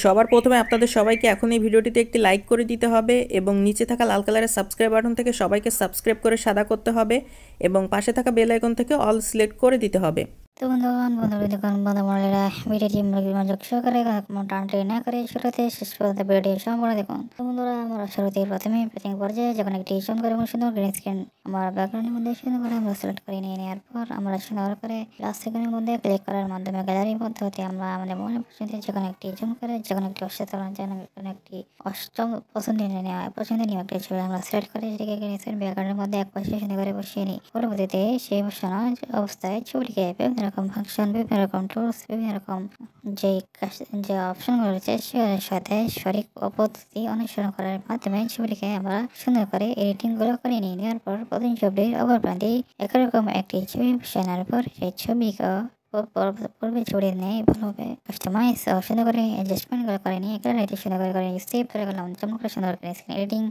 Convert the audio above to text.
সবার প্রথমে আপনাদের সবাইকে এখন এই ভিডিওটিতে একটি লাইক করে দিতে হবে এবং নিচে থাকা লাল কালারের সাবস্ক্রাইব বাটন থেকে সবাইকে সাবস্ক্রাইব করে সাদা করতে হবে এবং পাশে থাকা বেল আইকন থেকে অল সিলেক্ট করে দিতে হবে। তো বন্ধুগণ বন্ধুরা ভিডিওটি মনোযোগ সহকারে টানটে না করে শুরুতে শেষ পর্যন্ত ভিডিওটি সম্পূর্ণ দেখুন। তো বন্ধুরা আমরা শুরুতে প্রথমে প্রথম পর্যায়ে যখন একটি সুন্দর এবং সুন্দর গ্রিন স্ক্রিন আমার ব্যাকগ্রাউন্ডের মধ্যে সুন্দর করে আমরা সিলেক্ট করে নিয়ে নেওয়ার পর আমরা সুন্দর করে প্লাস সেকেন্ডের মধ্যে ক্লিক করার মাধ্যমে গ্যালারির পদ্ধতি আমরা আমাদের মনে পছন্দের যখন একটি জুম করে যখন একটি অষ্টম পছন্দনীয় একটি ছবি আমরা সিলেক্ট করে সেটিকে ব্যাকগ্রাউন্ডের মধ্যে এক পাশে সুন্দর করে বসিয়ে নিই। পরবর্তীতে সেই বসানো অবস্থায় ছবিটিকে বিভিন্ন রকম ফাংশন, বিভিন্ন রকম টুলস, বিভিন্ন রকম যে অপশনগুলো রয়েছে সেগুলোর সাথে সঠিক পদ্ধতি অনুসরণ করার মাধ্যমে ছবিটিকে আমরা সুন্দর করে এডিটিং গুলো করে নিয়ে নেওয়ার পর প্রথম ছবিটির অপরপ্রান্তে একরকম একটি ছবি বসানোর পর সেই ছবিকে পূর্বে ছড়িয়ে নেই ভালোভাবে কাস্টমাইজ সুন্দর করে অ্যাডজাস্টমেন্ট করে নিয়ে গ্যালারিতে সুন্দর করে সেভ করে গেলাম চমৎকার সুন্দর করে এডিটিং